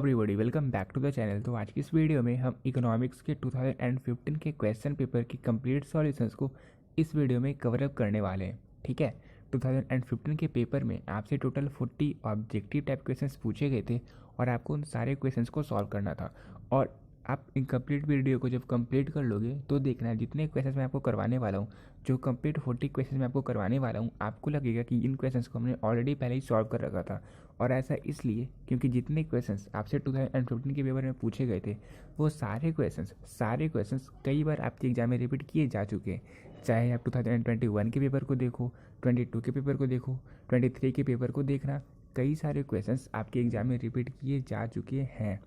Everybody, welcome back to the channel. तो आज की इस वीडियो में हम इकोनॉमिक्स के 2015 के क्वेश्चन पेपर की कंप्लीट सॉल्यूशंस को इस वीडियो में कवर अप करने वाले हैं। ठीक है, 2015 के पेपर में आपसे टोटल 40 ऑब्जेक्टिव टाइप क्वेश्चंस पूछे गए थे और आपको उन सारे क्वेश्चंस को सॉल्व करना था। और आप इन कंप्लीट वीडियो को जब कंप्लीट कर लोगे तो देखना है जितने क्वेश्चंस मैं आपको करवाने वाला हूँ, जो कंप्लीट 40 क्वेश्चन मैं आपको करवाने वाला हूँ, आपको लगेगा कि इन क्वेश्चंस को हमने ऑलरेडी पहले ही सॉल्व कर रखा था। और ऐसा इसलिए क्योंकि जितने क्वेश्चंस आपसे 2015 के पेपर में पूछे गए थे वो सारे क्वेश्चंस कई बार आपके एग्जाम में रिपीट किए जा चुके हैं। चाहे आप 2021 के पेपर को देखो, 22 के पेपर को देखो, 23 के पेपर को देखना, कई सारे क्वेश्चंस आपके एग्जाम में रिपीट किए जा चुके हैं।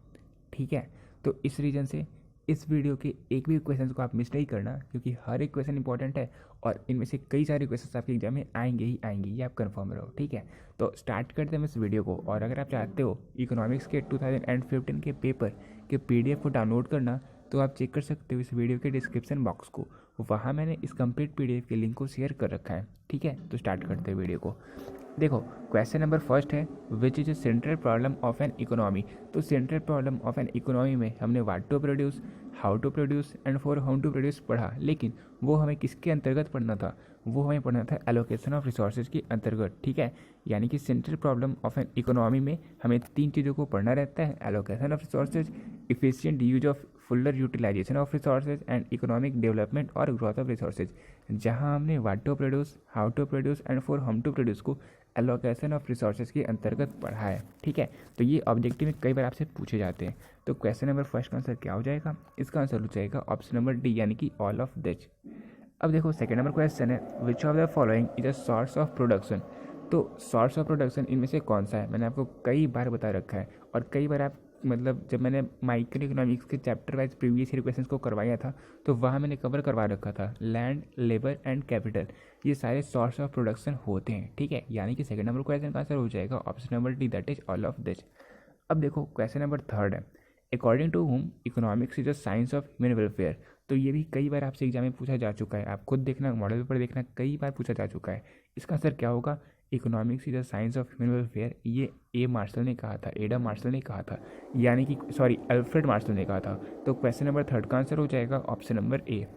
ठीक है, तो इस रीज़न से इस वीडियो के एक भी क्वेश्चन को आप मिस नहीं करना, क्योंकि हर एक क्वेश्चन इंपॉर्टेंट है और इनमें से कई सारे क्वेश्चन आपके एग्जाम में आएंगे ही आएंगे, ये आप कंफर्म रहो। ठीक है, तो स्टार्ट करते हैं इस वीडियो को। और अगर आप चाहते हो इकोनॉमिक्स के 2015 के पेपर के PDF को डाउनलोड करना, तो आप चेक कर सकते हो इस वीडियो के डिस्क्रिप्शन बॉक्स को, वहाँ मैंने इस कंप्लीट PDF के लिंक को शेयर कर रखा है। ठीक है, तो स्टार्ट करते हैं वीडियो को। देखो, क्वेश्चन नंबर फर्स्ट है, which is a central problem of an economy. तो central problem of an economy में हमने what to produce, how to produce and for how to produce पढ़ा, लेकिन वो हमें किसके अंतर्गत पढ़ना था? वो हमें पढ़ना था एलोकेशन ऑफ रिसोर्सेज के अंतर्गत। ठीक है, यानी कि central problem of an economy में हमें 3 चीज़ों को पढ़ना रहता है: allocation of resources, efficient use of fuller utilisation of resources and economic development और ग्रोथ ऑफ रिसोर्सेज। जहाँ हमने what to produce, how to produce and for how to produce को एलोकेशन ऑफ रिसोर्सेज के अंतर्गत पढ़ा है। ठीक है, तो ये ऑब्जेक्टिव में कई बार आपसे पूछे जाते हैं। तो क्वेश्चन नंबर फर्स्ट का आंसर क्या हो जाएगा? इसका आंसर हो जाएगा ऑप्शन नंबर डी, यानी कि ऑल ऑफ दिस। अब देखो, सेकंड नंबर क्वेश्चन है, which of the following is a source of production. तो सोर्स ऑफ प्रोडक्शन इनमें से कौन सा है? मैंने आपको कई बार बता रखा है और कई बार आप जब मैंने माइक्रो इकोनॉमिक्स के chapter wise previous year questions को करवाया था तो वहाँ मैंने कवर करवा रखा था, लैंड, लेबर एंड कैपिटल, ये सारे सोर्स ऑफ प्रोडक्शन होते हैं। ठीक है, यानी कि सेकंड नंबर क्वेश्चन का आंसर हो जाएगा option number D, that is all of this. अब देखो, क्वेश्चन नंबर थर्ड है, according to whom economics is a science of human welfare. तो ये भी कई बार आपसे एग्जाम में पूछा जा चुका है, आप खुद देखना, मॉडल पेपर देखना, कई बार पूछा जा चुका है। इसका आंसर क्या होगा? Economics is a science of human welfare. ये ए मार्शल ने कहा था, एडम मार्शल ने कहा था, यानी कि सॉरी अल्फ्रेड मार्शल ने कहा था। तो क्वेश्चन नंबर थर्ड का आंसर हो जाएगा ऑप्शन नंबर ए।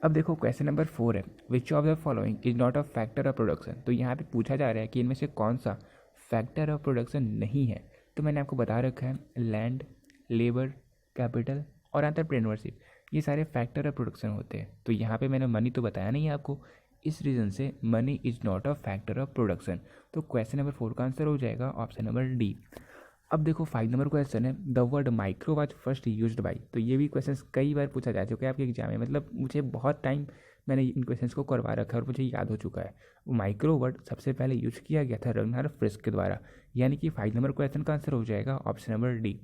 अब देखो, क्वेश्चन नंबर 4 है, which of the following is not a factor of production. तो यहाँ पे पूछा जा रहा है कि इनमें से कौन सा फैक्टर ऑफ प्रोडक्शन नहीं है। तो मैंने आपको बता रखा है, लैंड, लेबर, कैपिटल और एंटरप्रेन्योरशिप, ये सारे फैक्टर ऑफ प्रोडक्शन होते हैं। तो यहाँ पे मैंने मनी तो बताया नहीं है आपको, इस रीज़न से money is not a factor of production. तो क्वेश्चन नंबर 4 का आंसर हो जाएगा ऑप्शन नंबर डी। अब देखो, 5 नंबर क्वेश्चन है, the word micro was first used by. तो ये भी क्वेश्चन कई बार पूछा जा चुका है आपके एग्जाम में, मुझे बहुत टाइम मैंने इन क्वेश्चंस को करवा रखा है और मुझे याद हो चुका है। माइक्रो वर्ड सबसे पहले यूज किया गया था रगनार फ्रिस्क के द्वारा, यानी कि 5 नंबर क्वेश्चन का आंसर हो जाएगा ऑप्शन नंबर डी।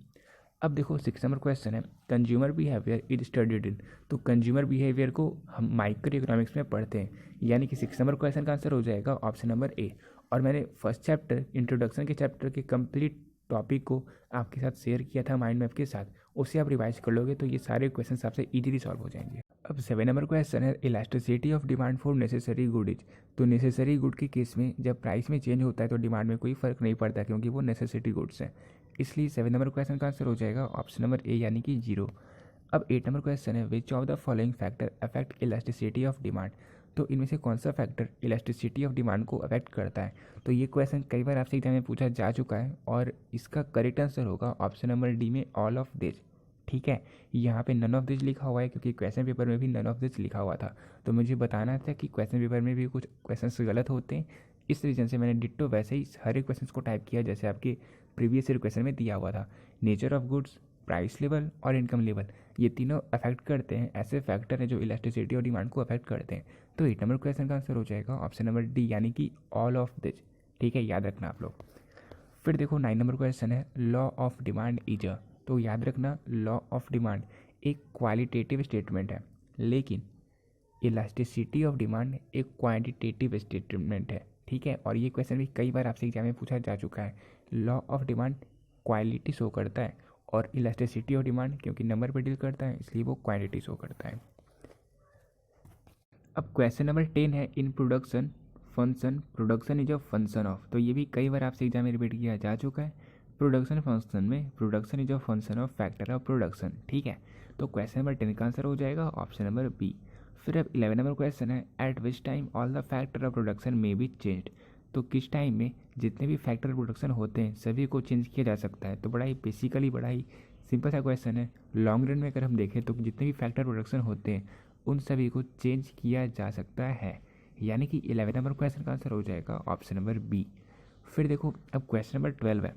अब देखो, 6 नंबर क्वेश्चन है, consumer behaviour is studied in. तो कंज्यूमर बिहेवियर को हम माइक्रो इकोनॉमिक्स में पढ़ते हैं, यानी कि 6 नंबर क्वेश्चन का आंसर हो जाएगा ऑप्शन नंबर ए। और मैंने फर्स्ट चैप्टर, इंट्रोडक्शन के चैप्टर के कंप्लीट टॉपिक को आपके साथ शेयर किया था माइंड मैप के साथ, उसे आप रिवाइज कर लोगे तो ये सारे क्वेश्चन आपसे इजीली सॉल्व हो जाएंगे। अब 7 नंबर क्वेश्चन है, elasticity of demand for necessary good is. तो नेसेसरी गुड के केस में जब प्राइस में चेंज होता है तो डिमांड में कोई फर्क नहीं पड़ता, क्योंकि वो नेसेसिटी गुड्स हैं। इसलिए 7 नंबर क्वेश्चन का आंसर हो जाएगा ऑप्शन नंबर ए, यानी कि 0। अब 8 नंबर क्वेश्चन है, which of the following factor affect elasticity of demand. तो इनमें से कौन सा फैक्टर इलास्टिसिटी ऑफ डिमांड को अफेक्ट करता है? तो ये क्वेश्चन कई बार आपसे एग्जाम में पूछा जा चुका है और इसका करेक्ट आंसर होगा ऑप्शन नंबर डी में ऑल ऑफ दिस। ठीक है, यहाँ पे नन ऑफ दिस लिखा हुआ है क्योंकि क्वेश्चन पेपर में भी नन ऑफ दिस लिखा हुआ था, तो मुझे बताना था कि क्वेश्चन पेपर में भी कुछ क्वेश्चन गलत होते हैं, इस रीजन से मैंने डिट्टो वैसे ही हर एक क्वेश्चन को टाइप किया जैसे आपके प्रीवियस ईयर क्वेश्चन में दिया हुआ था। Nature of goods, price level और इनकम लेवल, ये तीनों अफेक्ट करते हैं, ऐसे फैक्टर हैं जो इलास्टिसिटी और डिमांड को अफेक्ट करते हैं। तो 8 नंबर क्वेश्चन का आंसर हो जाएगा ऑप्शन नंबर डी, यानी कि ऑल ऑफ दिस। ठीक है, याद रखना आप लोग। फिर देखो, 9 नंबर क्वेश्चन है, law of demand is a. तो याद रखना, लॉ ऑफ डिमांड एक क्वालिटेटिव स्टेटमेंट है, लेकिन इलास्टिसिटी ऑफ डिमांड एक क्वांटिटेटिव स्टेटमेंट है। ठीक है, और ये क्वेश्चन भी कई बार आपसे एग्जाम में पूछा जा चुका है। Law of demand quality show करता है और इलास्टिसिटी ऑफ डिमांड क्योंकि नंबर पर डील करता है इसलिए वो क्वांटिटी शो करता है। अब क्वेश्चन नंबर 10 है, in production function, production is a function of. तो ये भी कई बार आपसे एग्जाम में रिपीट किया जा चुका है। प्रोडक्शन फंक्शन में production is a function of factor of production, ठीक है। तो क्वेश्चन नंबर 10 का आंसर हो जाएगा ऑप्शन नंबर बी। फिर अब 11 नंबर क्वेश्चन है, eight which time all the factor of production में बी चेंज्ड। तो किस टाइम में जितने भी फैक्टर प्रोडक्शन होते हैं सभी को चेंज किया जा सकता है। तो बड़ा ही बेसिकली बड़ा ही सिंपल सा क्वेश्चन है। लॉन्ग रन में अगर हम देखें तो जितने भी फैक्टर प्रोडक्शन होते हैं उन सभी को चेंज किया जा सकता है, यानी कि 11 नंबर क्वेश्चन का आंसर हो जाएगा ऑप्शन नंबर बी। फिर देखो अब क्वेश्चन नंबर 12 है,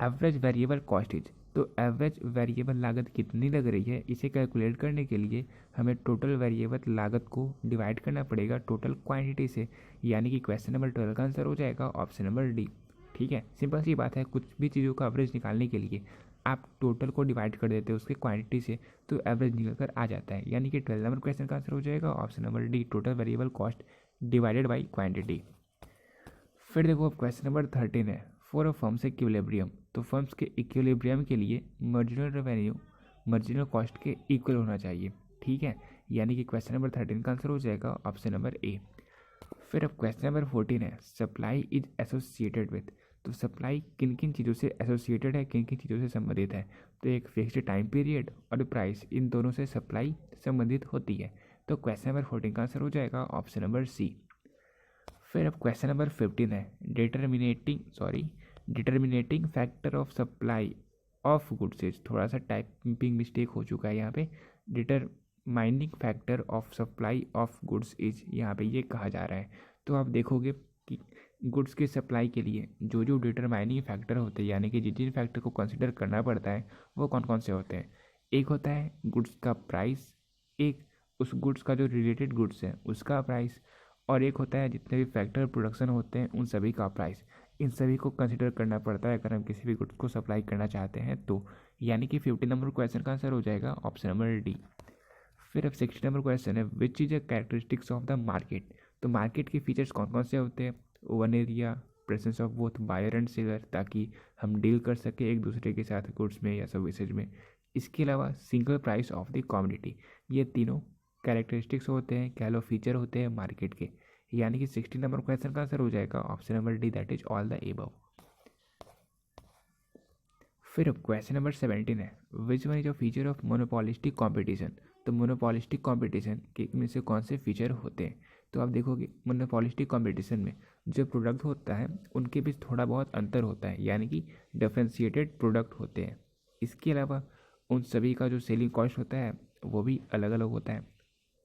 एवरेज वेरिएबल कॉस्ट इज। तो एवरेज वेरिएबल लागत कितनी लग रही है, इसे कैलकुलेट करने के लिए हमें टोटल वेरिएबल लागत को डिवाइड करना पड़ेगा टोटल क्वांटिटी से, यानी कि क्वेश्चन नंबर 12 का आंसर हो जाएगा ऑप्शन नंबर डी, ठीक है। सिंपल सी बात है, कुछ भी चीज़ों का एवरेज निकालने के लिए आप टोटल को डिवाइड कर देते हो उसके क्वांटिटी से, तो एवरेज निकल कर आ जाता है, यानी कि 12 नंबर क्वेश्चन का आंसर हो जाएगा option number D, total variable cost divided by quantity. फिर देखो अब क्वेश्चन नंबर 13 है, फॉर अ फर्म्स इक्विलिब्रियम। तो फर्म्स के इक्विलिब्रियम के लिए मार्जिनल रेवेन्यू मार्जिनल कॉस्ट के इक्वल होना चाहिए, ठीक है, यानी कि क्वेश्चन नंबर 13 का आंसर हो जाएगा ऑप्शन नंबर ए। फिर अब क्वेश्चन नंबर 14 है, सप्लाई इज एसोसिएटेड विथ। तो सप्लाई किन किन चीज़ों से एसोसिएटेड है, किन किन चीज़ों से संबंधित है। तो एक फिक्स्ड टाइम पीरियड और प्राइस, इन दोनों से सप्लाई संबंधित होती है। तो क्वेश्चन नंबर 14 का आंसर हो जाएगा ऑप्शन नंबर सी। फिर अब क्वेश्चन नंबर 15 है, determinating factor of supply of goods is. थोड़ा सा टाइपिंग मिस्टेक हो चुका है यहाँ पे, determining factor of supply of goods is यहाँ पे ये कहा जा रहा है। तो आप देखोगे कि गुड्स के सप्लाई के लिए जो जो डिटरमाइनिंग फैक्टर होते हैं, यानी कि जिन जिन फैक्टर को कंसिडर करना पड़ता है वो कौन कौन से होते हैं। एक होता है गुड्स का प्राइस, एक उस गुड्स का जो रिलेटेड गुड्स है उसका प्राइस, और एक होता है जितने भी फैक्टर प्रोडक्शन होते हैं उन सभी का प्राइस। इन सभी को कंसिडर करना पड़ता है अगर हम किसी भी गुड्स को सप्लाई करना चाहते हैं तो, यानी कि 15 नंबर क्वेश्चन का आंसर हो जाएगा ऑप्शन नंबर डी। फिर अब 16 नंबर क्वेश्चन है, which is a characteristics of the market. तो मार्केट के फीचर्स कौन कौन से होते हैं, own area, presence of both buyer and seller, ताकि हम डील कर सके एक दूसरे के साथ गुड्स में या सर्विसेज में। इसके अलावा single price of the commodity. ये तीनों कैरेक्टरिस्टिक्स होते हैं, कह लो फीचर होते हैं मार्केट के, यानी कि 16 नंबर क्वेश्चन का आंसर हो जाएगा option number D, that is all the above. फिर अब क्वेश्चन नंबर 17 है, which one is a feature of monopolistic competition. तो मोनोपोलिस्टिक कॉम्पिटिशन के में से कौन से फीचर होते हैं। तो आप देखोगे मोनोपोलिस्टिक कॉम्पिटिशन में जो प्रोडक्ट होता है उनके बीच थोड़ा बहुत अंतर होता है, यानी कि डिफरेंशिएटेड प्रोडक्ट होते हैं। इसके अलावा उन सभी का जो सेलिंग कॉस्ट होता है वो भी अलग अलग होता है।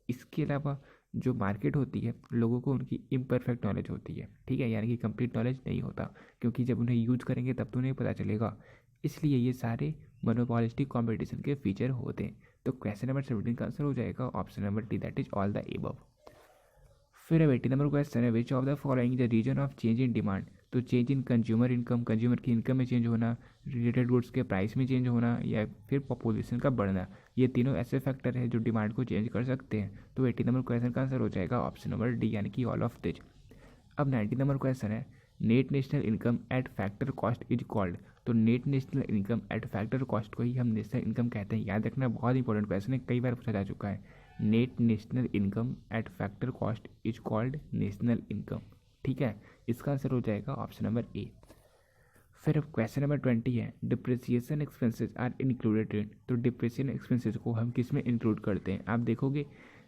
इसके अलावा जो मार्केट होती है लोगों को उनकी इम्परफेक्ट नॉलेज होती है, ठीक है, यानी कि कंप्लीट नॉलेज नहीं होता, क्योंकि जब उन्हें यूज करेंगे तब तो उन्हें पता चलेगा। इसलिए ये सारे मोनोपोलिस्टिक कॉम्पिटिशन के फीचर होते हैं। तो क्वेश्चन नंबर 17 का आंसर हो जाएगा option number D, that is all the above. फिर अब 18 नंबर क्वेश्चन है, which of the following the reason of change in demand. तो change in consumer income, consumer की इनकम में चेंज होना, रिलेटेड गुड्स के प्राइस में चेंज होना, या फिर पॉपुलेशन का बढ़ना, ये तीनों ऐसे फैक्टर हैं जो डिमांड को चेंज कर सकते हैं। तो 18 नंबर क्वेश्चन का आंसर हो जाएगा ऑप्शन नंबर डी, यानी कि ऑल ऑफ दिस। अब 19 नंबर क्वेश्चन है, net national income at factor cost is called. तो net national income at factor cost को ही हम नेशनल इनकम कहते हैं। याद रखना, बहुत इंपॉर्टेंट क्वेश्चन है, कई बार पूछा जा चुका है। Net national income at factor cost is called national income, ठीक है। इसका आंसर हो जाएगा ऑप्शन नंबर ए। फिर अब क्वेश्चन नंबर 20 है, depreciation expenses are included in. तो डिप्रिसिएशन एक्सपेंसेस को हम किस में इंक्लूड करते हैं। आप देखोगे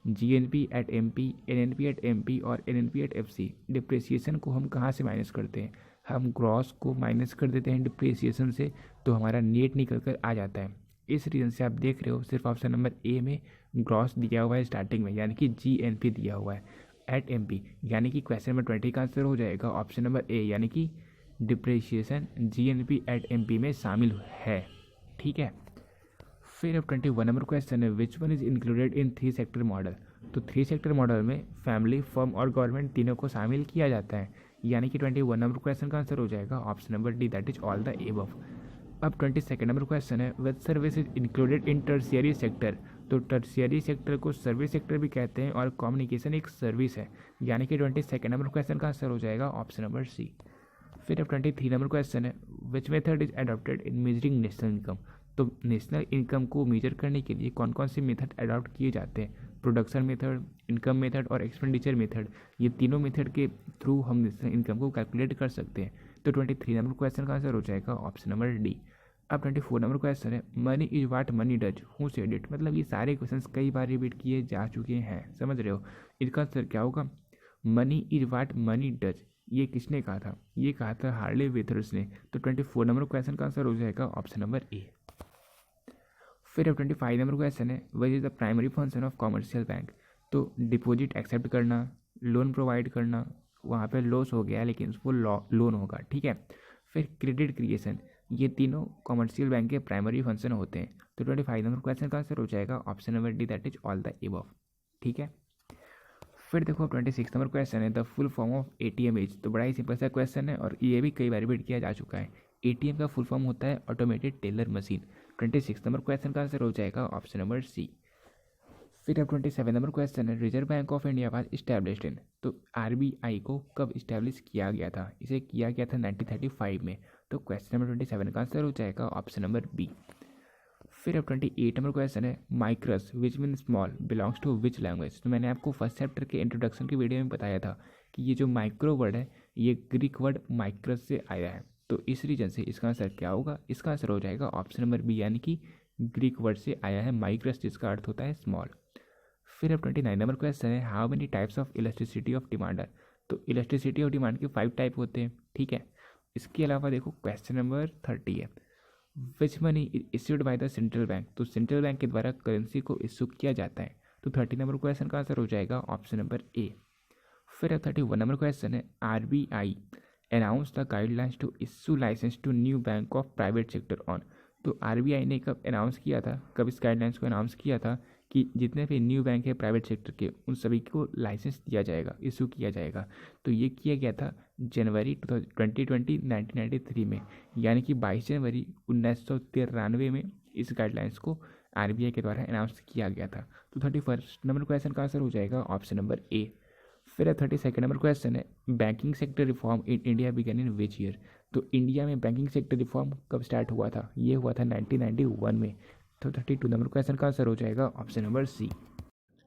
GNP at MP, NNP at MP और एनएनपी एट एफसी। डिप्रिसिएशन को हम कहाँ से माइनस करते हैं, हम ग्रॉस को माइनस कर देते हैं डिप्रिसिएशन से, तो हमारा नेट निकल कर आ जाता है। इस रीज़न से आप देख रहे हो सिर्फ ऑप्शन नंबर ए में ग्रॉस दिया हुआ है स्टार्टिंग में, यानी कि जीएनपी दिया हुआ है एट एमपी, यानी कि क्वेश्चन नंबर 20 का आंसर हो जाएगा ऑप्शन नंबर ए, यानी कि डिप्रिसिएशन जीएनपी एट एमपी में शामिल है, ठीक है। फिर अब 21 नंबर क्वेश्चन है, which one is included in 3 sector model. तो 3 सेक्टर मॉडल में फैमिली, फर्म और गवर्नमेंट तीनों को शामिल किया जाता है, यानी कि 21 नंबर क्वेश्चन का आंसर हो जाएगा option number D, that is all the above. अब 22 नंबर क्वेश्चन है, which service is included in tertiary sector. तो टर्शियरी सेक्टर को सर्विस सेक्टर भी कहते हैं और कम्युनिकेशन एक सर्विस है, यानी कि 22 नंबर क्वेश्चन का आंसर हो जाएगा ऑप्शन नंबर सी। फिर अब 23 नंबर क्वेश्चन है, which method is adopted in measuring national income. तो नेशनल इनकम को मेजर करने के लिए कौन कौन से मेथड अडॉप्ट किए जाते हैं। प्रोडक्शन मेथड, इनकम मेथड और एक्सपेंडिचर मेथड, ये तीनों मेथड के थ्रू हम नेशनल इनकम को कैलकुलेट कर सकते हैं। तो तो 23 नंबर क्वेश्चन का आंसर हो जाएगा ऑप्शन नंबर डी। अब 24 नंबर क्वेश्चन है money is what money does who said it. मतलब ये सारे क्वेश्चंस कई बार रिपीट किए जा चुके हैं, समझ रहे हो। इसका आंसर क्या होगा, money is what money does. ये किसने कहा था, ये कहा था हार्ले विथर्स ने। तो 24 नंबर क्वेश्चन का आंसर हो जाएगा ऑप्शन नंबर ए। फिर अब 25 नंबर क्वेश्चन है what is the primary function of commercial bank. तो डिपॉजिट एक्सेप्ट करना, लोन प्रोवाइड करना, वहाँ पे लॉस हो गया लेकिन उसको लोन होगा, ठीक है। फिर क्रेडिट क्रिएशन, ये तीनों कॉमर्शियल बैंक के प्राइमरी फंक्शन होते हैं। तो 25 नंबर क्वेश्चन का आंसर हो जाएगा option number D, that is all the above, ठीक है। फिर देखो 26 नंबर क्वेश्चन है the full form of ATM is. तो बड़ा ही सिंपल सा क्वेश्चन है और ये भी कई बार रिपीट किया जा चुका है। एटीएम का फुल फॉर्म होता है automated teller machine. 26 number question का आंसर हो जाएगा ऑप्शन नंबर सी। फिर अब 27 नंबर क्वेश्चन है reserve bank of India was established in. तो आरबीआई को कब इस्टेब्लिश किया गया था, इसे किया गया था 1935 में। तो क्वेश्चन नंबर 27 का आंसर हो जाएगा ऑप्शन नंबर बी। फिर अब 28 नंबर क्वेश्चन है micros which mean small belongs to which language. तो मैंने आपको फर्स्ट चैप्टर के इंट्रोडक्शन की वीडियो में बताया था कि ये जो माइक्रो वर्ड है ये ग्रीक वर्ड माइक्रस से आया है। तो इस रीजन से इसका आंसर क्या होगा, इसका आंसर हो जाएगा ऑप्शन नंबर बी, यानी कि ग्रीक वर्ड से आया है माइक्रस, जिसका अर्थ होता है स्मॉल। फिर अब 29 नंबर क्वेश्चन है how many types of elasticity of demand. तो इलेक्ट्रिसिटी ऑफ डिमांड के 5 टाइप होते हैं, ठीक है। इसके अलावा देखो क्वेश्चन नंबर 30 है विच money issued by the central bank. तो सेंट्रल बैंक के द्वारा करेंसी को इशू किया जाता है। तो 30 नंबर क्वेश्चन का आंसर हो जाएगा ऑप्शन नंबर ए। फिर 31 नंबर क्वेश्चन है RBI announce the guidelines to issue licence to new bank of private sector on. तो आरबीआई ने कब अनाउंस किया था, कब इस गाइडलाइंस को अनाउंस किया था कि जितने भी न्यू बैंक है प्राइवेट सेक्टर के उन सभी को लाइसेंस दिया जाएगा, इशू किया जाएगा। तो ये किया गया था जनवरी 2020 1993 में, यानी कि 22 जनवरी 1993 में इस गाइडलाइंस को आरबीआई के द्वारा अनाउंस किया गया था। तो 31 नंबर क्वेश्चन का आंसर हो जाएगा ऑप्शन नंबर ए। फिर 32 नंबर क्वेश्चन है banking sector reform in India began in which year. तो इंडिया में बैंकिंग सेक्टर रिफॉर्म कब स्टार्ट हुआ था, ये हुआ था 1991 में। तो 32 नंबर क्वेश्चन का आंसर हो जाएगा ऑप्शन नंबर सी।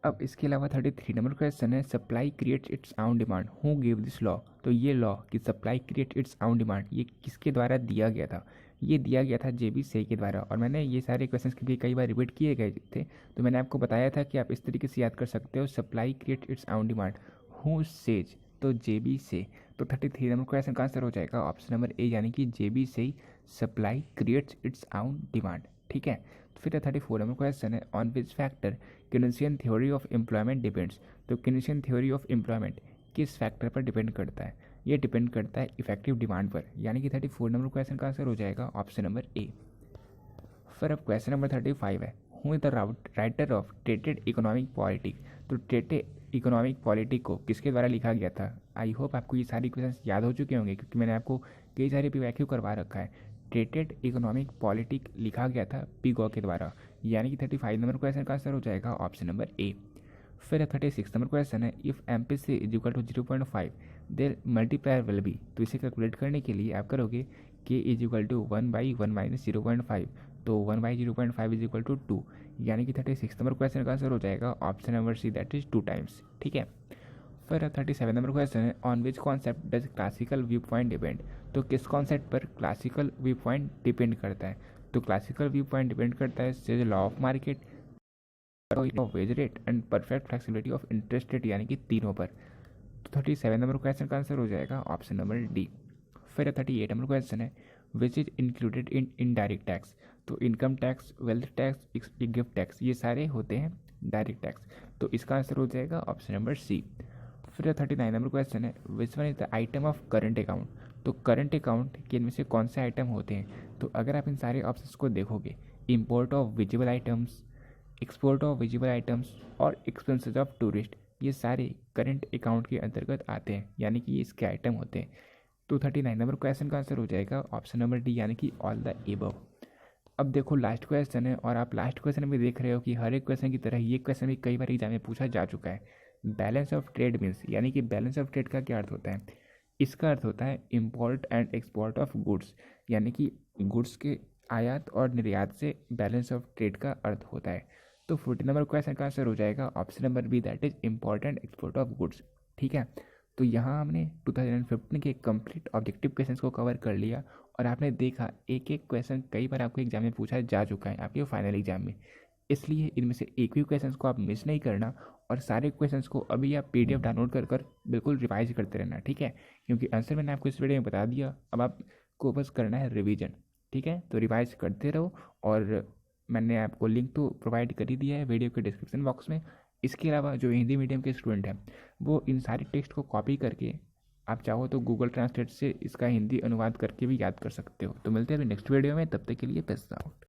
अब इसके अलावा 33 नंबर क्वेश्चन है supply creates its own demand who give this law. तो ये लॉ कि supply create it's own demand ये किसके द्वारा दिया गया था, ये दिया गया था जेबी से के द्वारा। और मैंने ये सारे क्वेश्चंस भी कई बार रिपीट किए गए थे, तो मैंने आपको बताया था कि आप इस तरीके से याद कर सकते हो supply create it's own demand who says, तो जेबी से। तो 33 नंबर क्वेश्चन का आंसर हो जाएगा ऑप्शन नंबर ए, यानी कि जेबी से supply creates its own demand, ठीक है। फिर 34 नंबर क्वेश्चन है on which factor Keynesian theory of employment depends. तो केनेशियन थ्योरी ऑफ एम्प्लॉयमेंट किस फैक्टर पर डिपेंड करता है, ये डिपेंड करता है इफेक्टिव डिमांड पर, यानी कि 34 नंबर क्वेश्चन का आंसर हो जाएगा ऑप्शन नंबर ए। फिर अब क्वेश्चन नंबर 35 है who is the writer of treated economic politic. तो ट्रेटेड इकोनॉमिक पॉलिटिक को किसके द्वारा लिखा गया था। आई होप आपको ये सारी क्वेश्चन याद हो चुके होंगे क्योंकि मैंने आपको कई सारे पीवाईक्यू करवा रखा है। ट्रेटेड इकोनॉमिक पॉलिटिक लिखा गया था पिगो के द्वारा, यानी कि 35 नंबर क्वेश्चन का आंसर हो जाएगा ऑप्शन नंबर ए। फिर 36 नंबर क्वेश्चन है if M P C is equal to 0.5 their multiplier will be. तो इसे कैलकुलेट करने के लिए आप करोगे के इज इक्वल टू 1/1 माइनस 0.5। तो 1/0.5 इज इक्वल टू 2, यानी कि 36 नंबर क्वेश्चन का आंसर हो जाएगा option number C, that is 2 times, ठीक है। फिर 37 नंबर क्वेश्चन है on which concept does classical view point depend. तो किस कॉन्सेप्ट पर क्लासिकल व्यू पॉइंट डिपेंड करता है। तो क्लासिकल व्यू पॉइंट डिपेंड करता है law of market, of wage rate and perfect flexibility of interest rate, यानी कि तीनों पर। तो 37 नंबर क्वेश्चन का आंसर हो जाएगा ऑप्शन नंबर डी। फिर 38 नंबर क्वेश्चन है which is included in indirect tax. तो income tax, wealth tax, gift tax, ये सारे होते हैं डायरेक्ट टैक्स। तो इसका आंसर हो जाएगा ऑप्शन नंबर सी। फिर 39 नंबर क्वेश्चन है which one is the item of current account. तो करंट अकाउंट के इनमें से कौन से आइटम होते हैं। तो अगर आप इन सारे ऑप्शंस को देखोगे import of visible items, export of visible items और एक्सपेंसेस ऑफ टूरिस्ट, ये सारे करंट अकाउंट के अंतर्गत आते हैं, यानी कि ये इसके आइटम होते हैं। तो 39 नंबर क्वेश्चन का आंसर हो जाएगा ऑप्शन नंबर डी, यानी कि ऑल द एबव। अब देखो लास्ट क्वेश्चन है और आप लास्ट क्वेश्चन में देख रहे हो कि हर एक क्वेश्चन की तरह ये क्वेश्चन भी कई बार एग्जाम में पूछा जा चुका है। बैलेंस ऑफ ट्रेड मीन्स, यानी कि बैलेंस ऑफ ट्रेड का क्या अर्थ होता है। इसका अर्थ होता है import and export of goods, यानी कि गुड्स के आयात और निर्यात से बैलेंस ऑफ ट्रेड का अर्थ होता है। तो 40 नंबर क्वेश्चन का आंसर हो जाएगा option number B, that is import and export of goods, ठीक है। तो यहाँ हमने 2015 के कंप्लीट ऑब्जेक्टिव क्वेश्चंस को कवर कर लिया और आपने देखा एक एक क्वेश्चन कई बार आपको एग्जाम में पूछा जा चुका है आपके फाइनल एग्जाम में, इसलिए इनमें से एक भी क्वेश्चंस को आप मिस नहीं करना और सारे क्वेश्चंस को अभी आप PDF डाउनलोड कर बिल्कुल रिवाइज करते रहना, ठीक है। क्योंकि आंसर मैंने आपको इस वीडियो में बता दिया, अब आपको बस करना है रिवीजन, ठीक है। तो रिवाइज करते रहो और मैंने आपको लिंक तो प्रोवाइड कर ही दिया है वीडियो के डिस्क्रिप्शन बॉक्स में। इसके अलावा जो हिंदी मीडियम के स्टूडेंट हैं वो इन सारे टेक्स्ट को कॉपी करके आप चाहो तो गूगल ट्रांसलेट से इसका हिंदी अनुवाद करके भी याद कर सकते हो। तो मिलते हैं अभी नेक्स्ट वीडियो में, तब तक के लिए बेस्ट आउट।